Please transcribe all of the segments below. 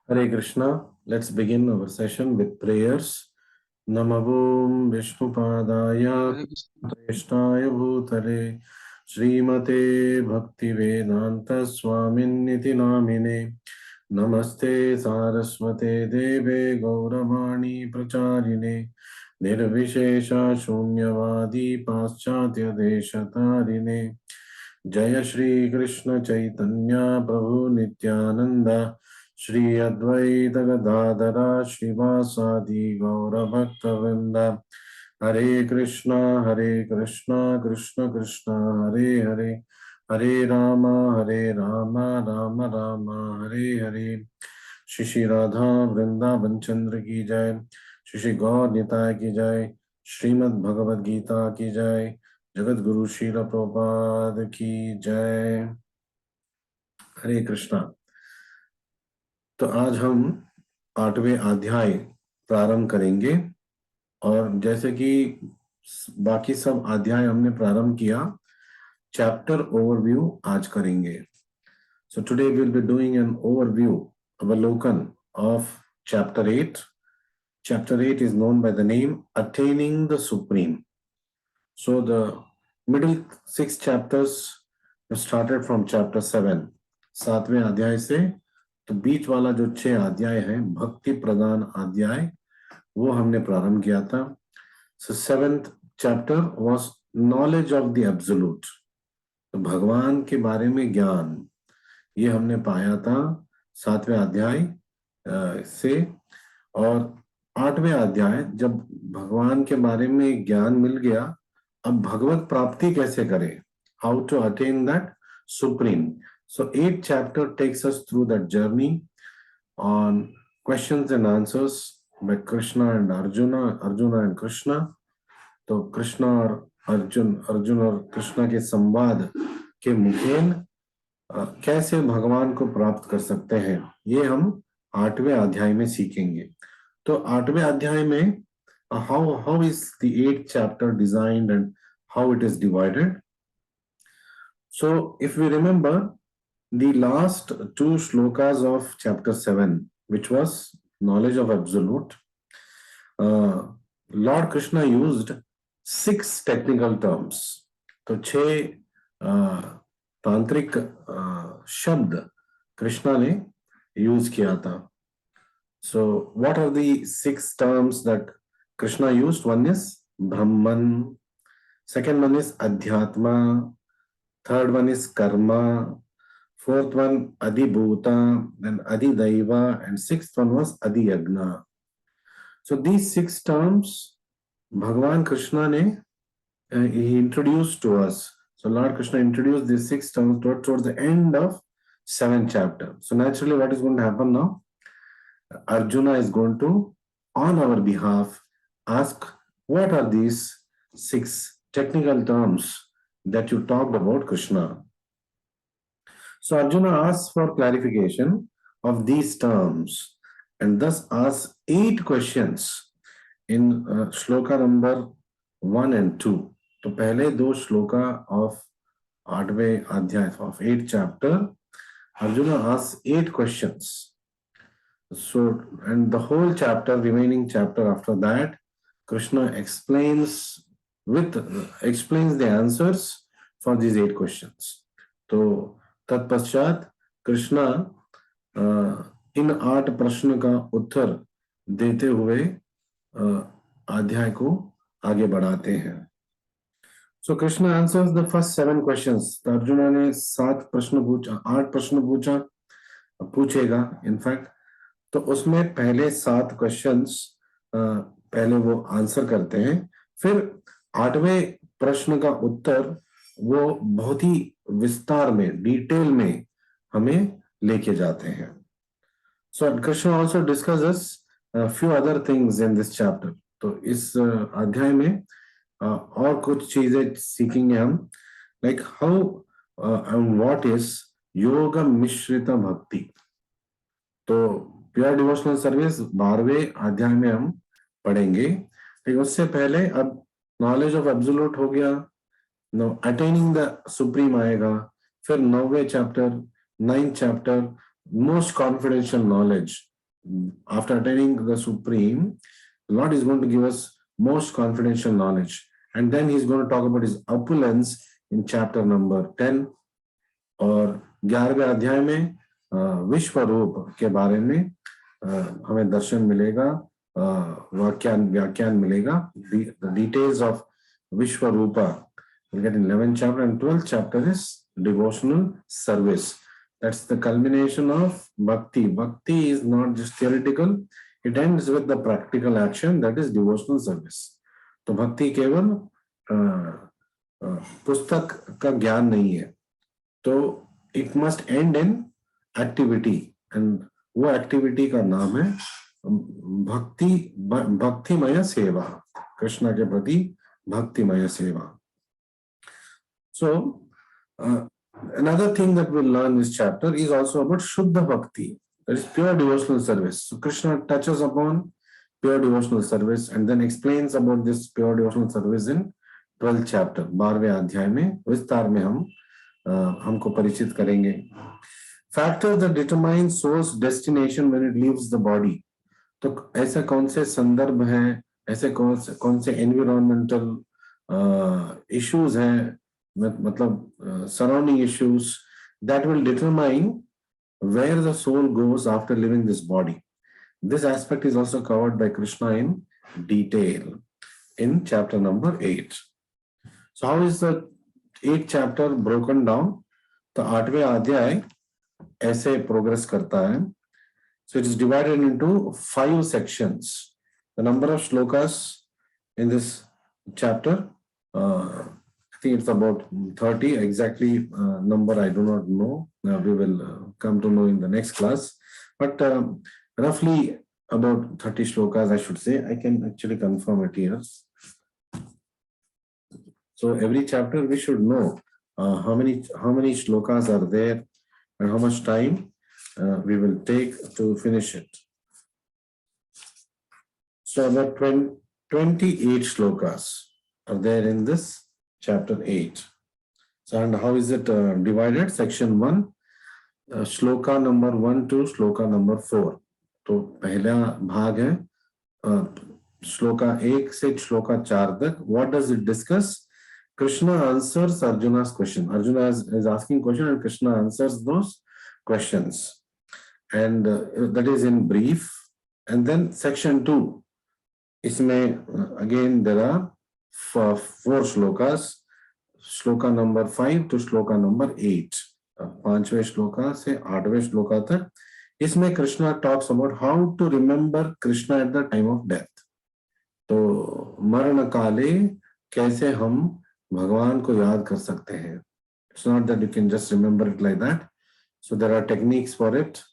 Hare Krishna. Let's begin our session with prayers. Namo Vishnupadaya Hare Krishna. Krishnaya Bhutale Srimate Bhaktivedanta Swaminiti Namine Namaste Saraswate Deve Gauravani Pracharine Nirvishesha Shunyavadi Paschatya Deshatarine जय श्री कृष्ण चैतन्य प्रभु नित्यानंद श्री अद्वैत गदाधर श्रीवासादि गौर भक्त वृंद हरे कृष्णा कृष्ण कृष्ण हरे हरे हरे राम राम राम हरे हरे। श्री श्री राधा वृंदावन चंद्र की जय। श्री श्री गौर निताय की जय। श्रीमद् भगवद गीता की जय। जगत गुरु श्रील प्रभुपाद की जय। हरे कृष्णा। तो आज हम 8वें अध्याय प्रारंभ करेंगे और जैसे कि बाकी सब अध्याय हमने प्रारंभ किया, चैप्टर ओवरव्यू आज करेंगे। So today we will be doing an overview, अवलोकन of chapter 8. Chapter 8 is known by the name Attaining the Supreme. So the middle 6 chapters started from chapter 7, 7वें अध्याय से। तो बीच वाला जो 6 अध्याय है, भक्ति प्रदान अध्याय, वो हमने प्रारंभ किया था। So 7th chapter was knowledge of the absolute. तो भगवान के बारे में ज्ञान, ये हमने पाया था 7वें अध्याय से। और 8वें अध्याय, जब भगवान के बारे में ज्ञान मिल गया, अब भगवत प्राप्ति कैसे करें, how to attain that supreme. So 8th chapter takes us through that journey on questions and answers by Krishna and Arjuna, Arjuna and Krishna. तो कृष्णा और अर्जुन, अर्जुन और कृष्णा के संवाद के मुखेन कैसे भगवान को प्राप्त कर सकते हैं, ये हम 8वें अध्याय में सीखेंगे। तो 8वें अध्याय में how is the 8th chapter designed and how it is divided. So if we remember the last 2 shlokas of chapter 7, which was knowledge of absolute, Lord Krishna used 6 technical terms. तो 6 तांत्रिक शब्द कृष्णा ने यूज किया था. So what are the 6 terms that Krishna used? One is Brahman, second one is Adhyatma, third one is Karma, fourth one Adibhuta, then Adidaiva, and sixth one was Adiyagna. So these 6 terms Bhagavan Krishna ne he introduced to us. So Lord Krishna introduced these 6 terms towards the end of 7th chapter. So naturally, what is going to happen now? Arjuna is going to, on our behalf, ask, what are these 6 technical terms that you talked about, Krishna? So Arjuna asks for clarification of these terms and thus asks 8 questions in shloka number 1 and 2. तो पहले 2 shloka of 8वें अध्याय of 8th chapter, Arjuna asks 8 questions. So, and the whole chapter, remaining chapter after that, Krishna explains the answers for these 8 questions. तो तत्पश्चात कृष्णा इन 8 प्रश्न का उत्तर देते हुए अध्याय को आगे बढ़ाते हैं. So Krishna answers the first 7 questions. तो अर्जुना ने 7 प्रश्न पूछा, 8 प्रश्न पूछेगा इनफैक्ट. तो उसमें पहले 7 क्वेश्चंस पहले वो आंसर करते हैं, फिर 8वें प्रश्न का उत्तर वो बहुत ही विस्तार में, डिटेल में हमें लेके जाते हैं. So Krishna also discusses a few other things in this chapter. तो इस अध्याय में और कुछ चीजें सीखेंगे हम, like how and what is yoga मिश्रित भक्ति. तो प्योर डिवोशनल सर्विस 12वें अध्याय में हम पढ़ेंगे. लेकिन उससे पहले अब नॉलेज ऑफ एब्सोल्यूट हो गया, अटेनिंग द सुप्रीम आएगा, फिर 9वें chapter, 9th chapter most confidential knowledge, after attaining the Supreme, the Lord is going to give us most confidential knowledge. And then he's going to talk about his opulence in chapter number 10. और 11वें अध्याय में विश्व रूप के बारे में हमें दर्शन मिलेगा, व्याख्यान मिलेगा. The details of Vishwa Rupa we'll get in 11th chapter, and 12th chapter is devotional service. That's the culmination of bhakti. Bhakti is not just theoretical, it ends with the practical action, that is devotional service. तो भक्ति केवल पुस्तक का ज्ञान नहीं है, तो it must end in activity, and वो एक्टिविटी का नाम है भक्तिमय सेवा, कृष्ण के प्रति भक्तिमय सेवा. So another thing that we'll learn in this chapter is also about Shuddha Bhakti, that is pure devotional service. So Krishna touches upon pure devotional service and then explains about this pure devotional service in 12th chapter. 12वें अध्याय में विस्तार में हमको परिचित करेंगे. Factors that determine soul's destination when it leaves the body. तो ऐसे कौन से संदर्भ हैं, ऐसे कौन से environmental issues हैं, मतलब surrounding issues that will determine where the soul goes after leaving this body. This aspect is also covered by Krishna in detail in chapter number 8. So how is the 8th chapter broken down? तो 8वें अध्याय ऐसे progress करता है. So it is divided into 5 sections. The number of shlokas in this chapter, I think it's about 30. Exactly number I do not know. We will come to know in the next class. But roughly about 30 shlokas, I should say. I can actually confirm it here. So every chapter we should know how many shlokas are there and how much time we will take to finish it. So about 28 shlokas are there in this chapter 8. So and how is it divided? Section 1, shloka number 1 to shloka number 4. तो पहला भाग है श्लोका 1 से श्लोका 4 तक. What does it discuss? Krishna answers Arjuna's question. Arjuna is asking question and Krishna answers those questions. And that is in brief. And then section 2. इसमें again there are 4 shlokas. Shloka number 5 to shloka number 8. 5वें श्लोका से 8वें श्लोका तक. इसमें Krishna talks about how to remember Krishna at the time of death. तो मरण काले कैसे हम भगवान को याद कर सकते हैं. It's not that you can just remember it like that. So there are techniques for it,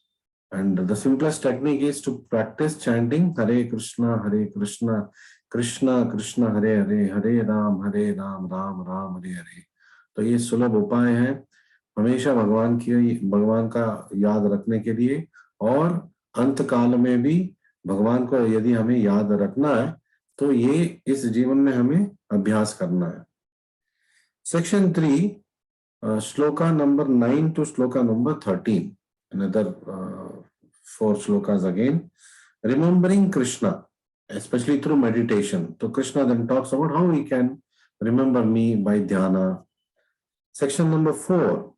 and the simplest technique is to practice chanting Hare Krishna, Krishna Krishna, Hare Hare, Hare Ram, Ram Ram, Hare Hare. तो ये सुलभ उपाय है हमेशा भगवान का याद रखने के लिए, और अंत काल में भी भगवान को यदि हमें याद रखना है तो ये इस जीवन में हमें अभ्यास करना है. Section 3, shloka number 9 to shloka number 13. Another 4 shlokas again. Remembering Krishna, especially through meditation. So Krishna then talks about how he can remember me by dhyana. Section number 4,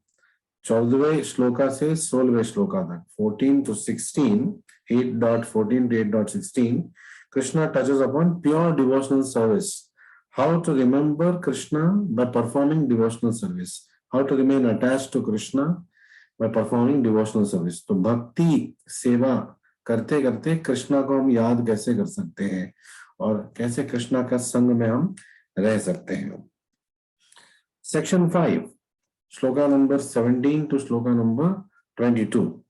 14वें shloka से 16वें श्लोका तक, 14 to 16, 8.14 to 8.16, Krishna touches upon pure devotional service. How to remember Krishna by performing devotional service. How to remain attached to Krishna by performing devotional service. तो भक्ति सेवा करते करते कृष्णा को हम याद कैसे कर सकते हैं और कैसे कृष्णा का संग में हम रह सकते हैं. Section 5, shloka number 17 to shloka number 22.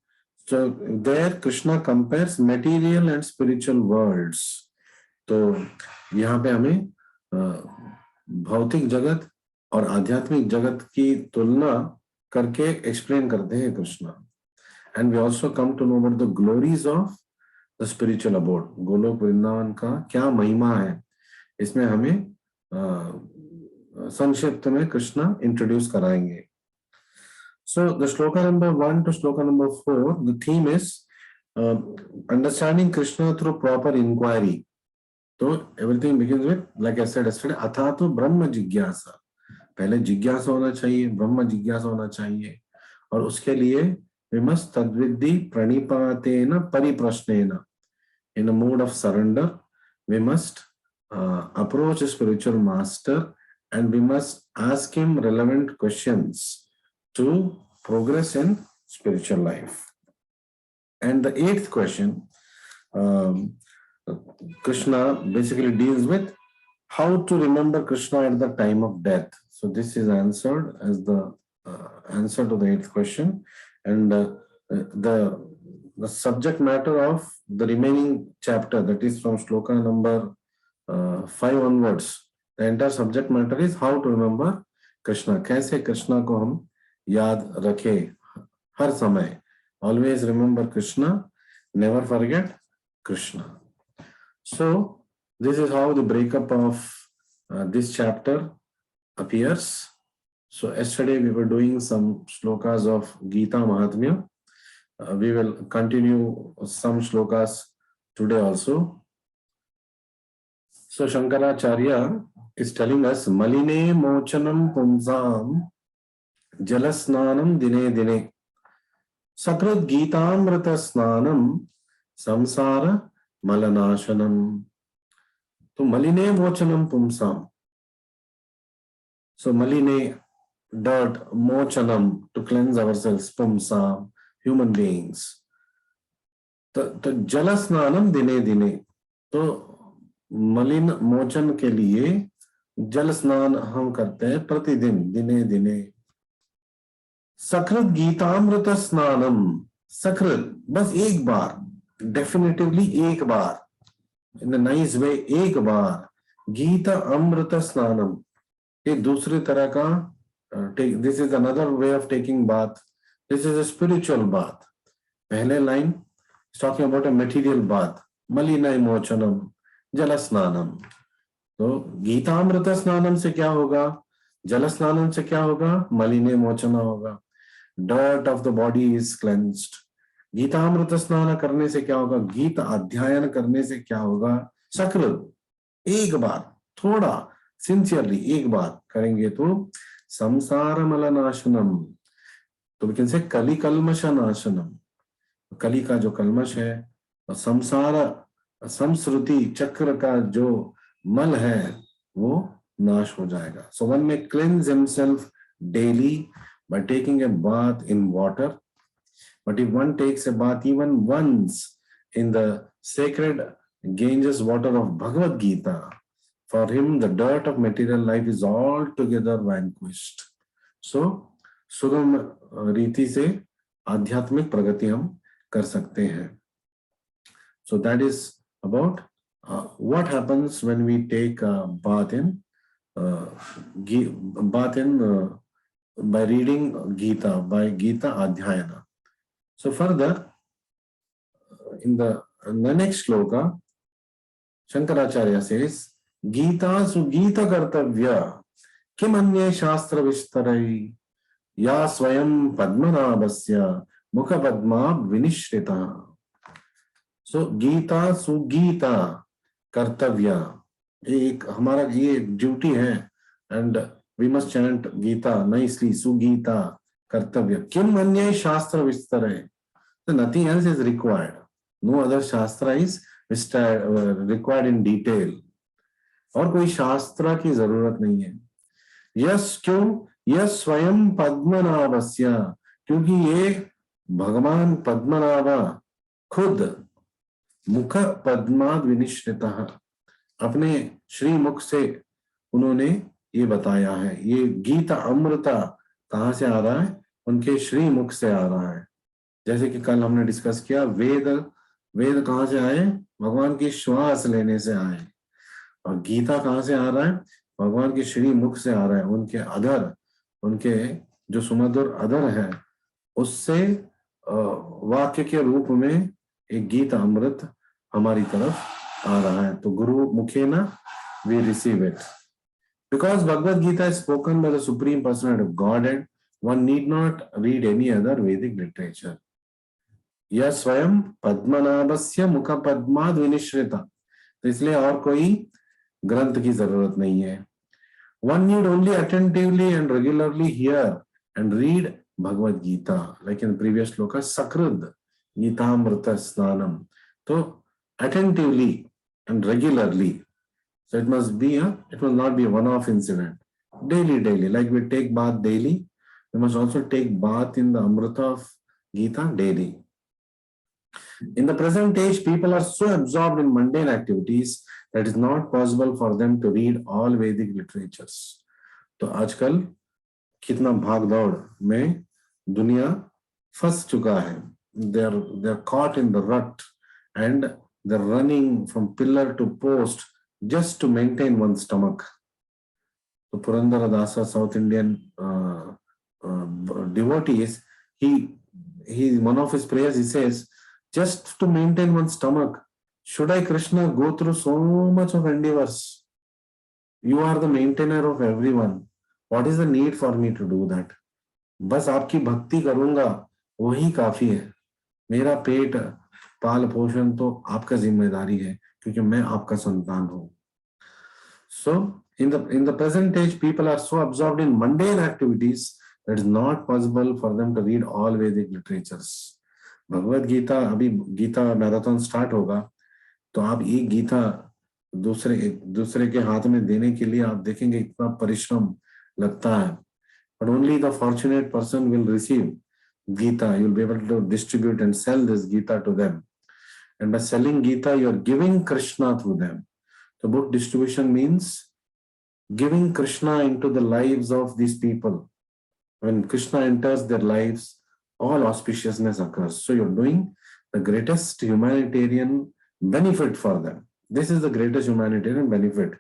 So there Krishna compares material and spiritual worlds. तो यहाँ पे हमें भौतिक जगत और आध्यात्मिक जगत की तुलना करके एक्सप्लेन करते हैं Krishna. And we also come to know about the glories of the spiritual abode. Goloka Vrindavan का क्या महिमा है, इसमें हमें संक्षिप्त में कृष्णा इंट्रोड्यूस कराएंगे. So the shloka number 1 to shloka number 4, the theme is understanding Krishna through proper inquiry. So everything begins with, like I said yesterday, अथातो ब्रह्म जिज्ञासा. पहले जिज्ञासा होना चाहिए, ब्रह्म जिज्ञासा होना चाहिए, और उसके लिए we must तद्विद्धि प्रणिपातेन परिप्रश्नेन. In a mode of surrender, we must approach a spiritual master and we must ask him relevant questions to progress in spiritual life. And the 8th question, Krishna basically deals with how to remember Krishna at the time of death. So this is answered as the answer to the 8th question, and the subject matter of the remaining chapter, that is from shloka number 5 onwards, the entire subject matter is how to remember Krishna. कैसे कृष्णा को हम याद रखें हर समय. Always remember Krishna, never forget Krishna. So this is how the breakup of this chapter appears. So yesterday we were doing some shlokas of Gita Mahatmya. We will continue some shlokas today also. So Shankaracharya is telling us, Maline mochanam pumsam jalasnanam dine dine sakrat gitamrita snanam samsara malanashanam. So maline mochanam pumsam. So maline, dirt, mochanam, to cleanse ourselves, pumsam, human beings. तो जलस्नानम दिने दिने, तो मलिन मोचन के लिए जल स्नान हम करते हैं प्रतिदिन, दिने दिने. सकृत गीतामृत स्नानम, सकृत बस एक बार, डेफिनेटिवली एक बार, इन द नाइस वे एक बार, गीता अमृत स्नानम, एक दूसरे तरह का, this is another way of taking bath. This is a spiritual bath. पहले line talking about a material bath, malina मोचनम जल स्नानम. तो गीतामृत स्नानम से क्या होगा, जल स्नानम से क्या होगा, मलिने मोचना होगा. Dirt of the body is cleansed. गीतामृत स्नान करने से क्या होगा, गीत अध्ययन करने से क्या होगा, सकृत एक बार, थोड़ा सिंसियरली एक बार करेंगे तो संसार मलनाशनम, तो we can say कली कल्मश नाशनम, कली का जो कल्मश है, और संसार संस्कृति चक्र का जो मल है वो नाश हो जाएगा. So one may cleanse himself daily by taking a bath in water, but if one takes a bath even once in the sacred Ganges water of Bhagavad Gita, for him the dirt of material life is altogether vanquished. So सुगम रीति से आध्यात्मिक प्रगति हम कर सकते हैं. So that is about what happens when we take a bath in by reading Gita, by Gita Adhyayana. So further, in the next shloka, Shankaracharya says, Gita sugita kartavya kim anye shastra vistarai ya swayam padmanabhasya mukha padma vinishrita. So Gita sugita kartavya, एक हमारा ये duty है, and we must chant Gita nicely, sugita kartavya. Kim anye shastra vistarai. So nothing else is required. No other shastra is required in detail. और कोई शास्त्र की जरूरत नहीं है. यस क्यों, यस स्वयं पद्मनाभस्य, क्योंकि ये भगवान पद्मनाभा खुद मुख पद्माद विनिश्रितः, अपने श्री मुख से उन्होंने ये बताया है. ये गीता अमृता कहाँ से आ रहा है, उनके श्री मुख से आ रहा है. जैसे कि कल हमने डिस्कस किया, वेद कहाँ से आए, भगवान की श्वास लेने से आए. और गीता कहाँ से आ रहा है, भगवान के श्री मुख से आ रहा है. उनके अधर, उनके जो सुमधुर अधर है, उससे वाक्य के रूप में एक गीता अमृत हमारी तरफ आ रहा है. तो गुरु मुखेना we receive it. Because Bhagavad Gita is spoken by the Supreme Personality of Godhead, one need not read any other Vedic literature. यह स्वयं पद्मनाभस्य मुख पद्माद विनिश्रिता, तो इसलिए और कोई ग्रंथ की जरूरत नहीं है. One need only attentively and regularly hear and read Bhagavad Gita, like in the previous shloka, Sakrud Gitamrita Snanam. So attentively and regularly. So it must not be a one-off incident. Daily, like we take bath daily, we must also take bath in the Amrita of Gita daily. In the present age, people are so absorbed in mundane activities that it is not possible for them to read all Vedic literatures. तो आजकल कितना भाग दौड़ में दुनिया फंस चुका है. They're caught in the rut and they're running from pillar to post just to maintain one's stomach. So Purandara Dasa, South Indian devotees, he one of his prayers, he says, just to maintain one's stomach, should I, Krishna, go through so much of endeavors? You are the maintainer of everyone. What is the need for me to do that? बस आपकी भक्ति करूंगा वही काफी है. मेरा पेट पाल पोषण तो आपका जिम्मेदारी है क्योंकि मैं आपका संतान हूं. So in the present age, people are so absorbed in mundane activities that it is not possible for them to read all Vedic literatures. Bhagavad Gita, अभी गीता मैराथन स्टार्ट होगा तो आप एक गीता दूसरे के हाथ में देने के लिए आप देखेंगे इतना परिश्रम लगता है. But only the fortunate person will receive Gita. You will be able to distribute and sell this Gita to them. And by selling Gita, you are giving Krishna through them. So book distribution means giving Krishna into the lives of these people. When Krishna enters their lives, all auspiciousness occurs. So you're doing the greatest humanitarian benefit for them. This is the greatest humanitarian benefit.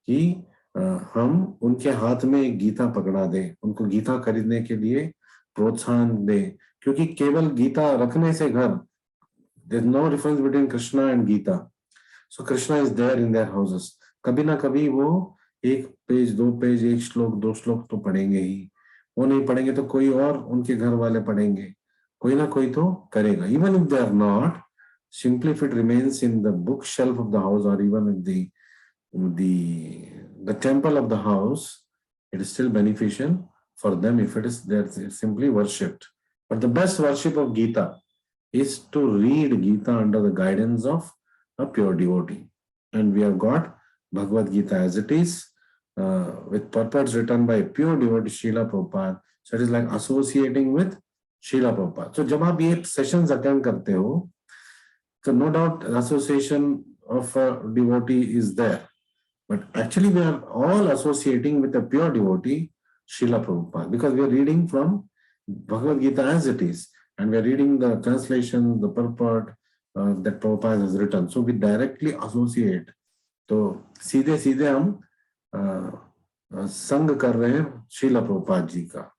कि हम उनके हाथ में एक गीता पकड़ा दें, उनको गीता खरीदने के लिए प्रोत्साहन दें, क्योंकि केवल गीता रखने से घर, there's no difference between Krishna and Gita. So Krishna is there in their houses. कभी ना कभी वो एक पेज, दो पेज, एक श्लोक, दो श्लोक तो पढ़ेंगे ही. वो नहीं पढ़ेंगे तो कोई और उनके घर वाले पढ़ेंगे, कोई ना कोई तो करेगा. Even if they are not, simply if it remains in the bookshelf of the house or even in the temple of the house, it is still beneficial for them if it is there simply worshipped. But the best worship of Gita is to read Gita under the guidance of a pure devotee. And we have got Bhagavad Gita as it is, with purports written by pure devotee Srila Prabhupada. So it is like associating with Srila Prabhupada. So जब आप ये sessions attend करते हो, so no doubt association of a devotee is there. But actually we are all associating with a pure devotee, Srila Prabhupada, because we are reading from Bhagavad Gita as it is, and we are reading the translation, the purport that Prabhupada has written. So we directly associate. तो सीधे सीधे हम संग कर रहे हैं श्रीला प्रभुपाद जी का.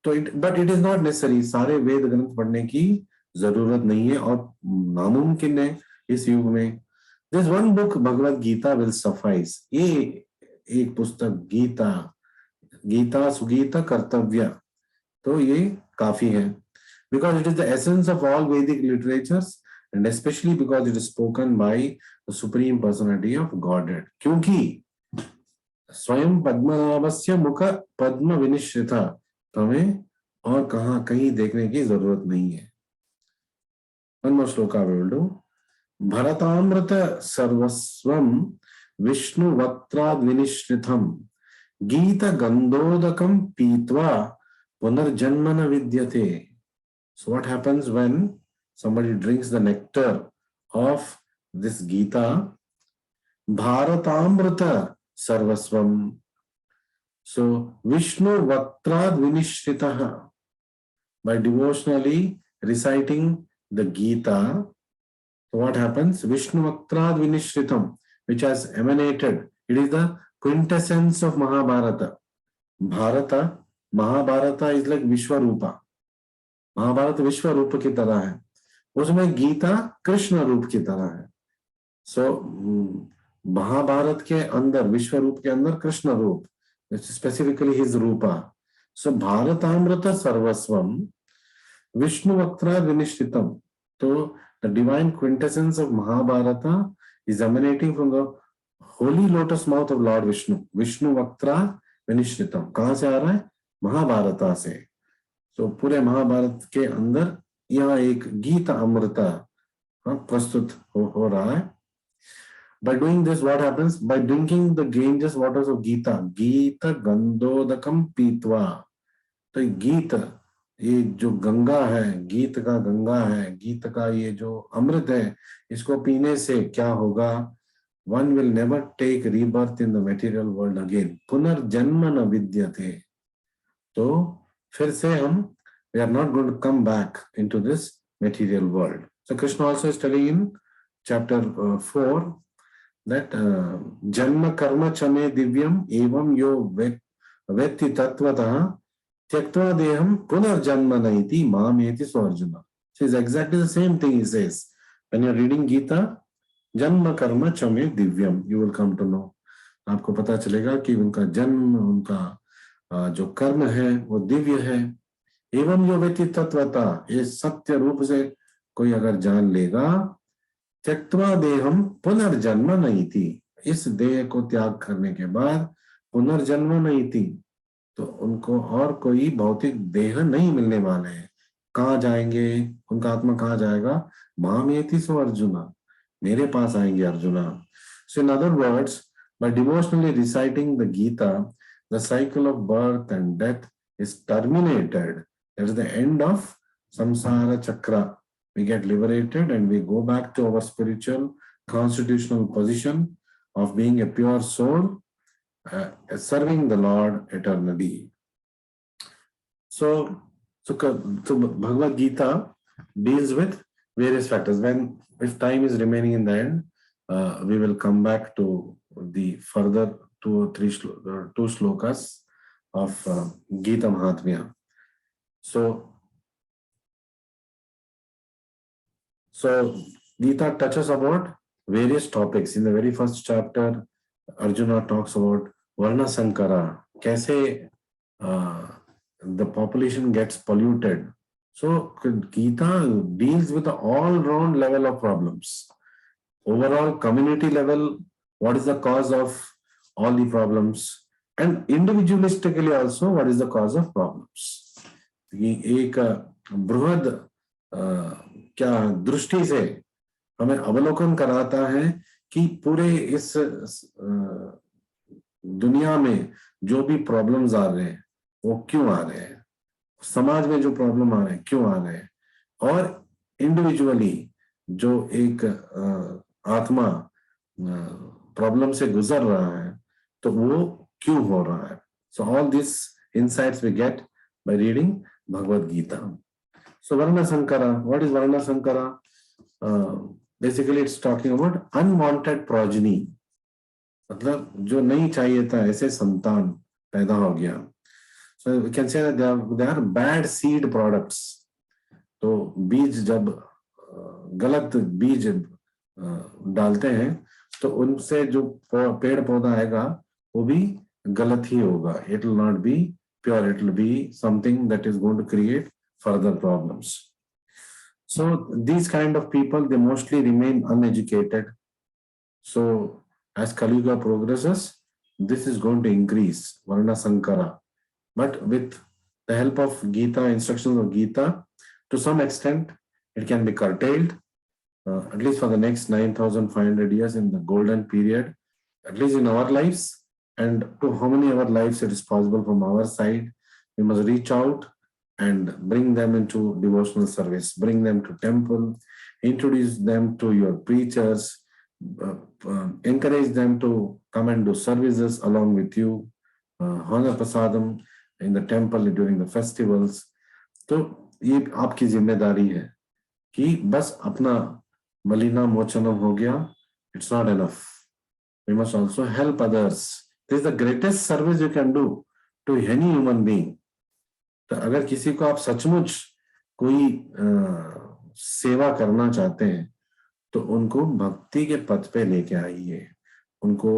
But it is not necessary. सारे वेद ग्रंथ पढ़ने की जरूरत नहीं है और नामुमकिन है इस युग में. This one book, Bhagavad Gita, will suffice. ये एक पुस्तक गीता सुगीता कर्तव्य, तो ये काफी है. Because it is the essence of all Vedic literatures, and especially because it is spoken by the Supreme Personality of Godhead. क्योंकि स्वयं पद्मनाभस्य मुख पद्म विनिश्रिता, तो हमें और कहीं देखने की जरूरत नहीं है. One more shloka we will do. भरतामृत सर्वस्वं Vishnu वक्त्राद विनिश्रितम गीत गंधोदकम पीत्वा पुनर्जन्म न विद्यते. So what happens when somebody drinks the nectar of this Gita? Bharatamrita sarvasvam. So Vishnu Vaktrad Vinishritaha. By devotionally reciting the Gita, so what happens? Vishnu Vaktrad Vinishritam, which has emanated. It is the quintessence of Mahabharata. Mahabharata is like Vishwarupa. Mahabharat विश्व रूप की तरह है, उसमें गीता कृष्ण रूप की तरह है. सो महाभारत के अंदर, विश्व रूप के अंदर कृष्ण रूप, specifically his Rupa. So भारतामृत सर्वस्वम, Vishnu Vaktra Vinishritam. So the divine quintessence of Mahabharata is emanating from the holy lotus mouth of Lord Vishnu. Vishnu Vaktra Vinishritam. कहाँ से आ रहा है? महाभारता से. तो पूरे महाभारत के अंदर यहाँ एक गीता अमृता प्रस्तुत हो रहा है. By doing this, what happens? By drinking the Ganges waters of Gita, Gita Gandodakam Pitva. तो गीत, ये जो गंगा है, गीत का गंगा है, गीत का ये जो अमृत है, इसको पीने से क्या होगा? One will never take rebirth in the material world again. पुनर्जन्म न विद्यते. तो फिर से हम, we are not going to come back into this material world. So Krishna also is telling in chapter 4 that janma karma chame divyam evam yo vetti tatvatah tyaktva deham punarjanma naiti mameti swarjuna. So it's exactly the same thing he says. When you're reading Gita, janma karma chame divyam, you will come to know. आपको पता चलेगा कि उनका जन्म, उनका जो कर्म है वो दिव्य है. एवं यो वेति तत्वता, ये सत्य रूप से कोई अगर जान लेगा, त्यक्त्वा देहम पुनर्जन्म नहीं थी, इस देह को त्याग करने के बाद पुनर्जन्म नहीं थी, तो उनको और कोई भौतिक देह नहीं मिलने वाले हैं. कहाँ जाएंगे? उनका आत्मा कहाँ जाएगा? मामेति सो अर्जुना, मेरे पास आएंगे arjuna. So in other words, by devotionally reciting the Gita, the cycle of birth and death is terminated. That is the end of samsara chakra. We get liberated and we go back to our spiritual constitutional position of being a pure soul, serving the Lord eternally. So Bhagavad Gita deals with various factors. If time is remaining in the end, we will come back to the further 2 or 3 2 shlokas of Gita Mahatmya. So Gita touches about various topics. In the very first chapter, Arjuna talks about Varna Sankara, kaise the population gets polluted. So Gita deals with the all-round level of problems. Overall community level, what is the cause of all the problems? And individualistically also, what is the cause of problems? एक बृहद क्या दृष्टि से हमें अवलोकन कराता है कि पूरे इस दुनिया में जो भी प्रॉब्लम्स आ रहे हैं वो क्यों आ रहे हैं, समाज में जो प्रॉब्लम आ रहे हैं क्यों आ रहे हैं, और इंडिविजुअली जो एक आत्मा प्रॉब्लम से गुजर रहा है तो वो क्यों हो रहा है. So all these insights we get by reading Bhagavad Gita. So Varna Sankara, what is Varna Sankara? Basically it's talking about unwanted progeny. मतलब जो नहीं चाहिए था ऐसे संतान पैदा हो गया. So we can say that they are bad seed products. तो बीज जब गलत बीज डालते हैं तो उनसे जो पेड़ पौधा आएगा वो भी गलत ही होगा. It will not be pure. It will be something that is going to create further problems. So these kind of people, they mostly remain uneducated. So as Kali Yuga progresses, this is going to increase, Varna Sankara. But with the help of Gita, instructions of Gita, to some extent, it can be curtailed, at least for the next 9,500 years in the golden period, at least in our lives. And to how many of our lives it is possible from our side, we must reach out and bring them into devotional service, bring them to temple, introduce them to your preachers, encourage them to come and do services along with you, honor prasadam in the temple during the festivals. तो ये आपकी जिम्मेदारी है कि बस अपना मलिना मोचनम हो गया, it's not enough. We must also help others. This is the greatest service you can do to any human being. तो अगर किसी को आप सचमुच कोई सेवा करना चाहते हैं तो उनको भक्ति के पथ पे लेके आइए, उनको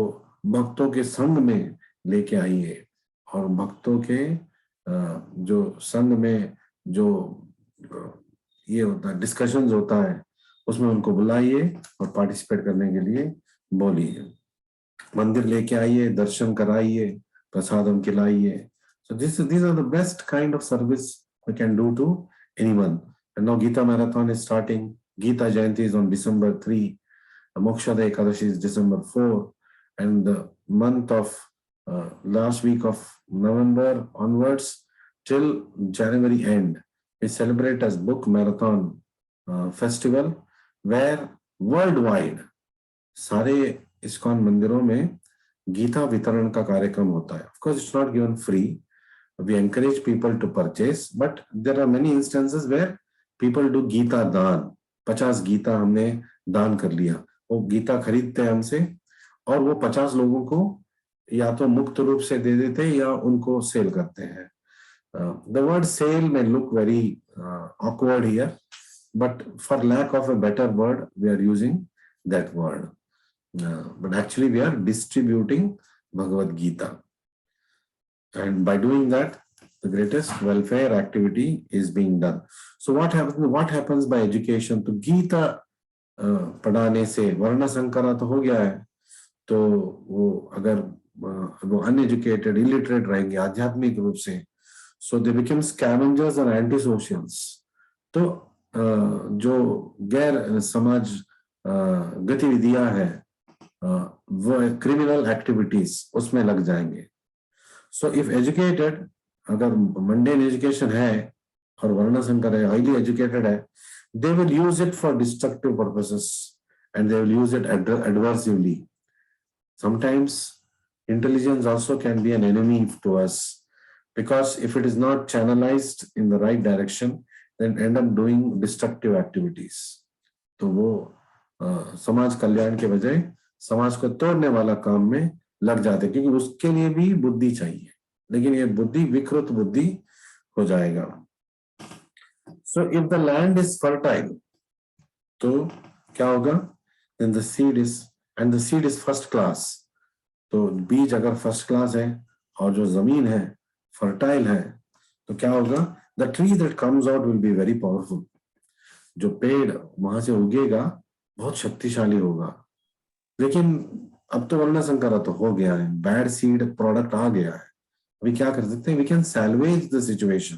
भक्तों के संग में लेके आइए, और भक्तों के जो संग में जो ये होता है, डिस्कशंस होता है, उसमें उनको बुलाइए और पार्टिसिपेट करने के लिए बोलिए, मंदिर लेके आइए, दर्शन कराइए, प्रसादम खिलाइए. So these are the best kind of service we can do to anyone. And now Gita Marathon is starting. Gita Jayanti is on December 3. Mokshada Ekadashi is December 4. And the month of last week of November onwards till January end, we celebrate as Book Marathon Festival, where worldwide सारे ISKCON मंदिरों में गीता वितरण का कार्यक्रम होता है. Of course, it's not given free. We encourage people to purchase, but there are many instances where people do Gita दान. 50 गीता हमने दान कर लिया, वो गीता खरीदते हैं हमसे और वो 50 लोगों को या तो मुक्त रूप से दे देते हैं या उनको सेल करते हैं. The word sale may look very awkward here, but for lack of a better word, we are using that word. But actually we are distributing Bhagavad Gita, and by doing that the greatest welfare activity is being done. So what happens by education? तो गीता पढ़ाने से वर्ण संकरा तो हो गया है, तो वो अगर वो अनएजुकेटेड इलिटरेट रहेंगे आध्यात्मिक रूप से, so they become scavengers और एंटी सोशल्स. तो जो गैर समाज गतिविधियां हैं वो क्रिमिनल एक्टिविटीज उसमें लग जाएंगे. सो इफ एजुकेटेड, अगर मंडेन एजुकेशन है और वर्ण संकर है, हाईली एजुकेटेड है, they will use it for destructive purposes and they will use it adversely. Sometimes intelligence also can be an enemy to us, because if it is not channelised in the right direction then end up doing destructive activities. तो वो समाज कल्याण के बजाय समाज को तोड़ने वाला काम में लग जाते, क्योंकि उसके लिए भी बुद्धि चाहिए, लेकिन ये बुद्धि विकृत बुद्धि हो जाएगा. So if the land is fertile, तो क्या होगा? Then the seed is, and the seed is first class. तो बीज अगर फर्स्ट क्लास है और जो जमीन है फर्टाइल है, तो क्या होगा? The tree that comes out will be very powerful. जो पेड़ वहां से उगेगा बहुत शक्तिशाली होगा. लेकिन अब तो वर्ण संकरा तो हो गया है, बैड सीड प्रोडक्ट आ गया है. अभी क्या कर सकते हैं? We can salvage the situation,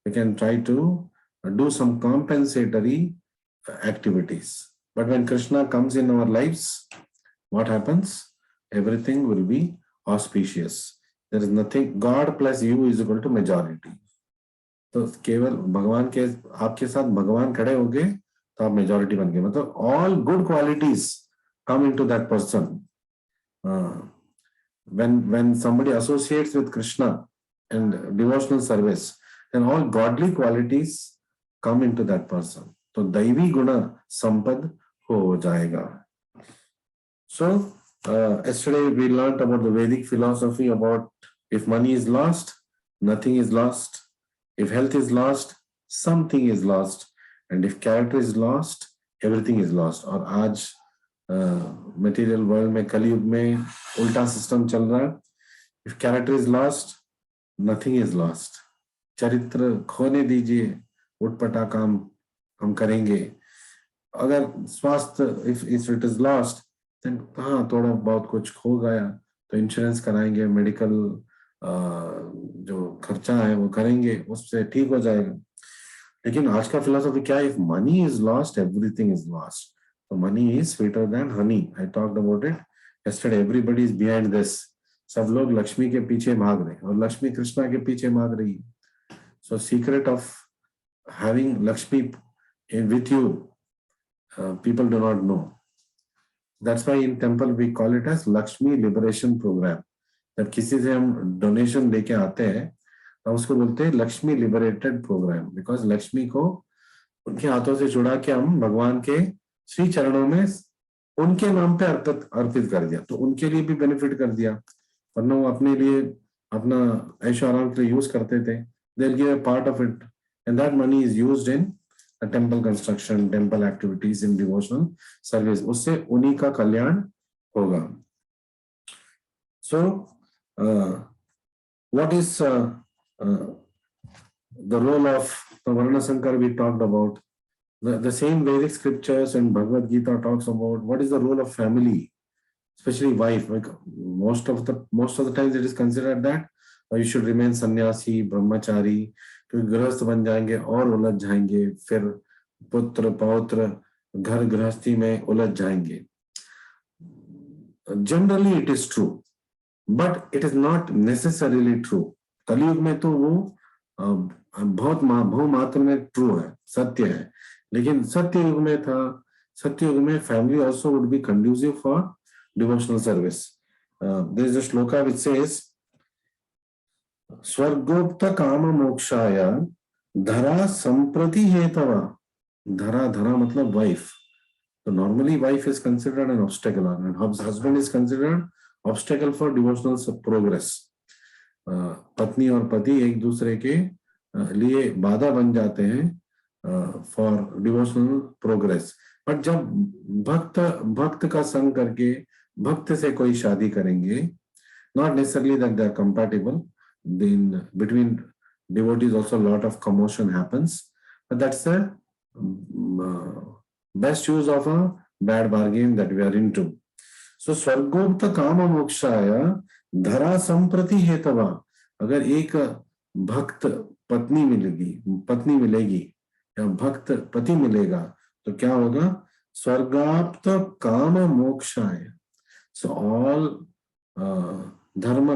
we can try to do some compensatory activities. But when Krishna comes in our lives, what happens? Everything will be auspicious. There is nothing, God plus you is equal to majority. तो केवल भगवान के, आपके साथ भगवान खड़े हो गए तो आप मेजॉरिटी बन गए. मतलब all good qualities come into that person. When somebody associates with Krishna and devotional service, then all godly qualities come into that person. तो दैवी गुण संपद हो जाएगा. So yesterday we learnt about the Vedic philosophy about if money is lost, nothing is lost. If health is lost, something is lost. And if character is lost, everything is lost. और आज material world में, कलयुग में उल्टा system चल रहा है. If character is lost, nothing is lost. चरित्र खोने दीजिए, उटपटा काम हम करेंगे. अगर स्वास्थ्य, if it is lost, then हाँ थोड़ा बहुत कुछ खो गया तो इंश्योरेंस कराएंगे, मेडिकल जो खर्चा है वो करेंगे, उससे ठीक हो जाएगा. लेकिन आज का फिलोसफी क्या है? If money is lost, everything is lost. So money is sweeter than honey. I talked about it yesterday. Everybody is behind this. सब लोग लक्ष्मी के पीछे भाग रहे हैं और लक्ष्मी कृष्णा के पीछे भाग रही है. So secret of having Lakshmi with you, people do not know. That's why in temple we call it as Lakshmi Liberation Program. जब किसी से हम डोनेशन लेके आते हैं तो उसको बोलते हैं Lakshmi liberated programme, because Lakshmi को उनके हाथों से छुड़ा के हम भगवान के श्री चरणों में उनके नाम पे अर्पित कर दिया, तो उनके लिए भी बेनिफिट कर दिया. वरना वो अपने लिए, अपना ऐशो आराम के लिए यूज करते थे. They'll give a part of it, and that money is used in the temple construction, temple activities, in devotional service. उससे उन्हीं का कल्याण होगा. So, what is the role of the Varna Sankar we talked about. The same Vedic scriptures and Bhagavad Gita talks about what is the role of family, especially wife. Like most of the times it is considered that you should remain sannyasi, brahmachari, क्योंकि गृहस्थ बन जाएंगे और उलझ जाएंगे, फिर पुत्र पौत्र घर गृहस्थी में उलझ जाएंगे. Generally it is true, but it is not necessarily true. कलयुग में तो वो बहुत बहुमात्र में ट्रू है, सत्य है. लेकिन सत्य युग में था, सत्य युग में family also would be conducive for devotional service. There is a shloka which says, स्वर्गोक्त काम मोक्षाय धरा संप्रति हेतवा. धरा मतलब wife. So normally wife is considered an obstacle and husband is considered obstacle for devotional progress. पत्नी और पति एक दूसरे के लिए बाधा बन जाते हैं for devotional progress. But जब भक्त का संग करके भक्त से कोई शादी करेंगे, not necessarily that they are compatible. Then between devotees also a lot of commotion happens, but that's the best use of a bad bargain that we are into. So स्वर्गोक्त काम मोक्षाय धरा संप्रति हेतवा. अगर एक भक्त पत्नी मिलेगी या भक्त पति मिलेगा तो क्या होगा? स्वर्गाप्त काम मोक्षाय. So all dharma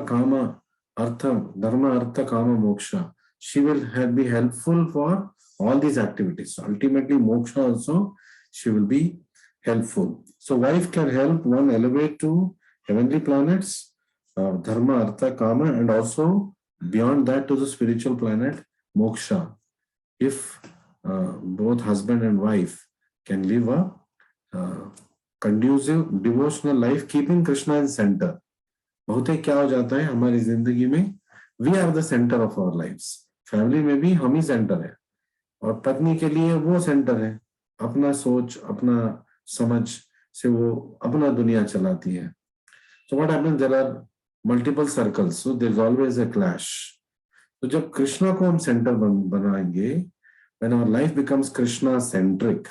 artha kama moksha, she will be helpful for all these activities. So ultimately moksha also she will be helpful. So wife can help one elevate to heavenly planets, dharma artha kama, and also beyond that to the spiritual planet moksha, if both husband and wife can live a conducive devotional life keeping Krishna in center. बहुत ही क्या हो जाता है हमारी जिंदगी में, we are the center of our lives. Family में भी हम ही सेंटर है और पत्नी के लिए वो सेंटर है. अपना सोच अपना समझ से वो अपना दुनिया चलाती है. So what happens? There are multiple circles, so there is always a clash. तो जब कृष्णा को हम सेंटर बनाएंगे, when our life becomes Krishna centric,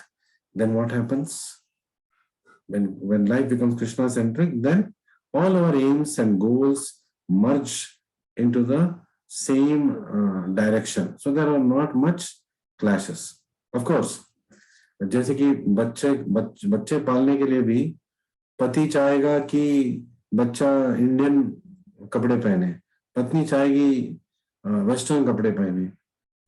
then what happens? When life becomes Krishna centric, then all our aims and goals merge into the same direction. So there are not much clashes. Of course, जैसे कि बच्चे पालने के लिए भी पति चाहेगा कि बच्चा इंडियन कपड़े पहने, पत्नी चाहेगी वेस्टर्न कपड़े पहने,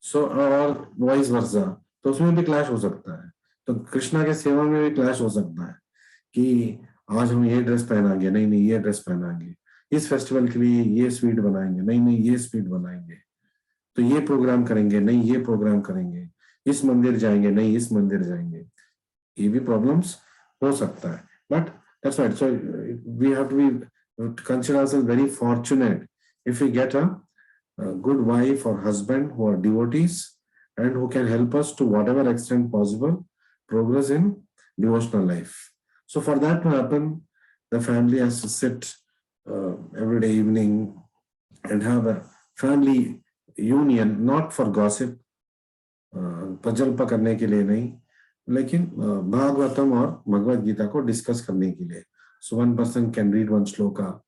सो और वाइस वर्सा. तो उसमें भी क्लैश हो सकता है. तो कृष्णा के सेवा में भी क्लैश हो सकता है कि आज हम ये ड्रेस पहनाएंगे, नहीं ये ड्रेस पहनाएंगे, इस फेस्टिवल के लिए ये स्वीट बनाएंगे, नहीं ये स्वीट बनाएंगे, तो ये प्रोग्राम करेंगे, नहीं ये प्रोग्राम करेंगे, इस मंदिर जाएंगे, नहीं इस मंदिर जाएंगे. ये भी प्रॉब्लम्स हो सकता है. But that's right. So we have to be consider ourselves very fortunate if we get a good wife or husband who are devotees and who can help us to whatever extent possible progress in devotional life. So for that to happen, the family has to sit every day evening and have a family union, not for gossip, पजल्पा करने के लिए नहीं, लेकिन भागवतम और भगवद गीता को discuss करने के लिए. So one person can read one shloka,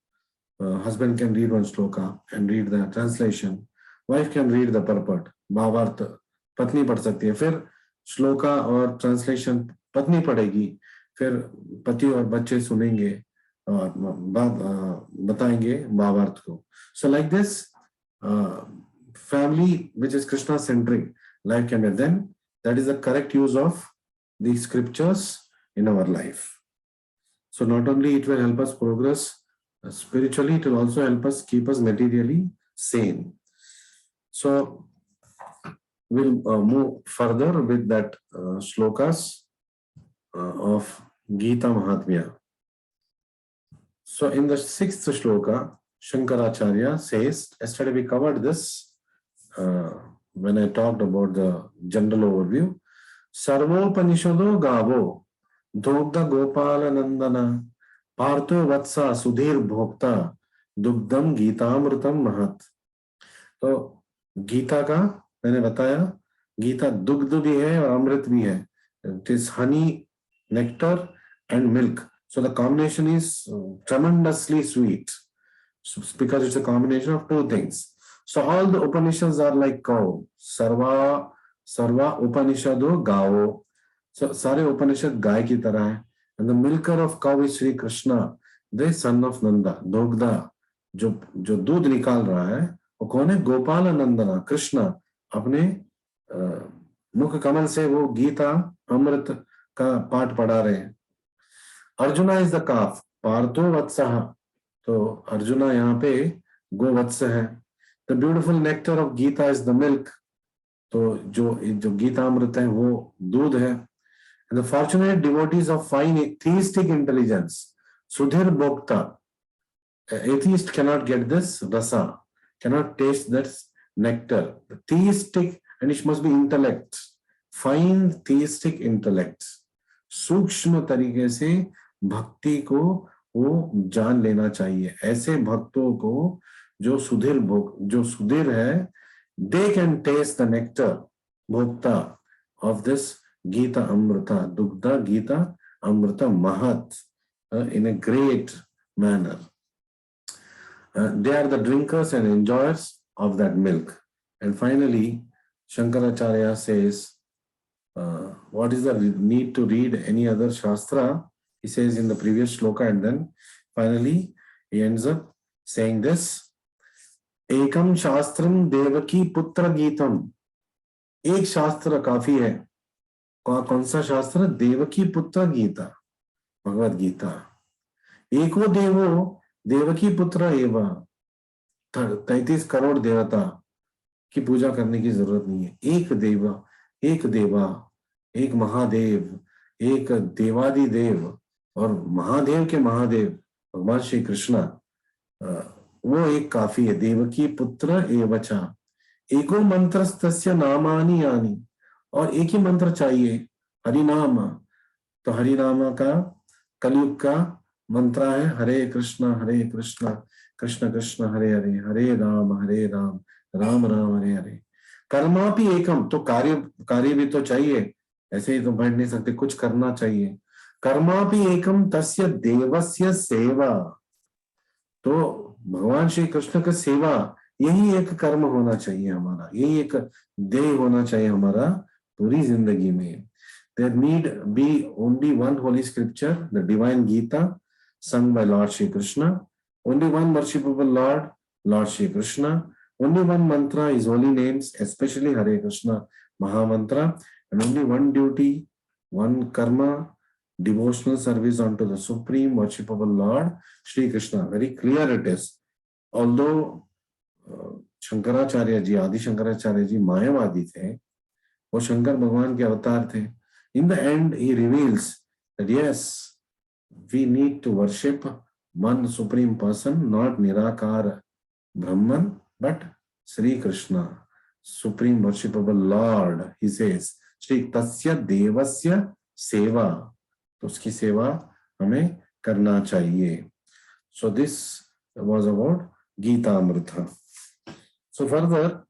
husband can read one shloka and read the translation, wife can read the purport, भावार्थ पत्नी पढ़ सकती है, फिर श्लोका और ट्रांसलेशन पत्नी पढ़ेगी, फिर पति और बच्चे सुनेंगे और बताएंगे भावार्थ को. So like this, family which is Krishna centric life can be, then that is the correct use of the scriptures in our life. So not only it will help us progress spiritually, it will also help us keep us materially sane. So we'll move further with that shlokas of Gita Mahatmya. So in the 6th shloka, Shankaracharya says, yesterday we covered this when I talked about the general overview. Sarvopanishado gavo Dogda Gopala Nandana Partho Vatsa Sudhir Bhokta Dugdam Gitamrutam Mahat. तो गीता का मैंने बताया गीता दुग्ध भी है और अमृत भी है. It is honey, nectar and milk. So the combination is tremendously sweet. So, because it's a combination of two things. So all the Upanishads are like cow. Sarva Upanishado Gao. So सारे उपनिषद गाय की तरह है. And the milker of cow is Sri Krishna, the son of Nanda. दोगदा जो दूध निकाल रहा है वो कौन है? गोपाल नंदना, कृष्ण अपने मुख कमल से वो गीता अमृत का पाठ पढ़ा रहे हैं. अर्जुना इज द काफ, पार्थो वत्सः. तो अर्जुना यहाँ पे गोवत्स है. The beautiful nectar of Gita is the milk. तो जो गीता अमृत है वो दूध है. The fortunate devotees of fine theistic intelligence, सुधीर भोक्ता. Atheist cannot get this rasa, cannot taste that nectar. The theistic, and it must be intellect, fine theistic intellect. सूक्ष्म तरीके से भक्ति को वो जान लेना चाहिए. ऐसे भक्तों को जो सुधीर है, they can taste the nectar, Bhokta of this Gita Amrita, Dugdha Gita Amrita Mahat, in a great manner. They are the drinkers and enjoyers of that milk. And finally, Shankaracharya says, what is the need to read any other Shastra? He says in the previous shloka, and then finally he ends up saying this, Ekam Shastram Devaki Putra Geetam. एक शास्त्र काफी है. कौन सा शास्त्र? देवकी पुत्र गीता, भगवद गीता. एको देवो देवकी पुत्र एवं. 33 करोड़ देवता की पूजा करने की जरूरत नहीं है. एक देवा, एक महादेव, एक देवादिदेव और महादेव के महादेव भगवान श्री कृष्ण, वो एक काफी है. देवकी पुत्र एवचा. एको मंत्रस्तस्य नामानि यानि. और एक ही मंत्र चाहिए, हरिनाम. तो हरिनाम का कलयुग का मंत्र है हरे कृष्ण कृष्ण कृष्ण हरे हरे, हरे राम राम राम हरे हरे. कर्मापि एकम. तो कार्य भी तो चाहिए, ऐसे ही तो बैठ नहीं सकते, कुछ करना चाहिए. कर्मापि एकम तस्य देवस्य सेवा. तो भगवान श्री कृष्ण का सेवा, यही एक कर्म होना चाहिए हमारा, यही एक ध्येय होना चाहिए हमारा पूरी जिंदगी में. There need be only one holy scripture, the divine Gita, sung by Lord Shri Krishna. Only one worshipable Lord, Lord Shri Krishna. Only one mantra, his holy names, especially Hare Krishna Maha Mantra. And only one duty, one karma, devotional service unto the supreme worshipable Lord Shri Krishna. Very clear it is. Although Shankaracharya ji, Adi Shankaracharya ji मायावादी थे, वो शंकर भगवान के अवतार थे. In the end, he reveals that yes, we need to worship one supreme person, not Nirakara Brahman, but Sri Krishna, supreme worshipable Lord. He says, Shri Tasya Devasya Seva. तो उसकी सेवा हमें करना चाहिए. So this was about Gita Amrita. So further,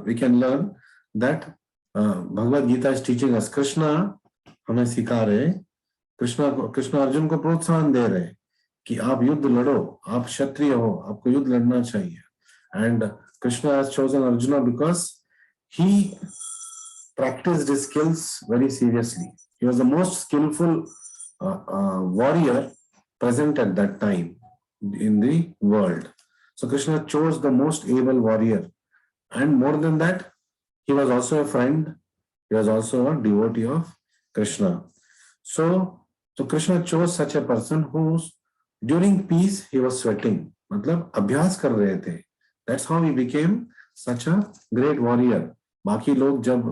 we can learn that Bhagavad Gita is teaching us. Krishna हमें सिखा रहे, कृष्ण अर्जुन को प्रोत्साहन दे रहे कि आप युद्ध लड़ो, आप क्षत्रिय हो, आपको युद्ध लड़ना चाहिए. And Krishna has chosen Arjuna because he practiced his skills very seriously. He was the most skillful warrior present at that time in the world. So Krishna chose the most able warrior, and more than that, he was also a friend. He was also a devotee of Krishna. So Krishna chose such a person who, during peace, he was sweating. मतलब अभ्यास कर रहे थे. That's how he became such a great warrior. बाकी लोग जब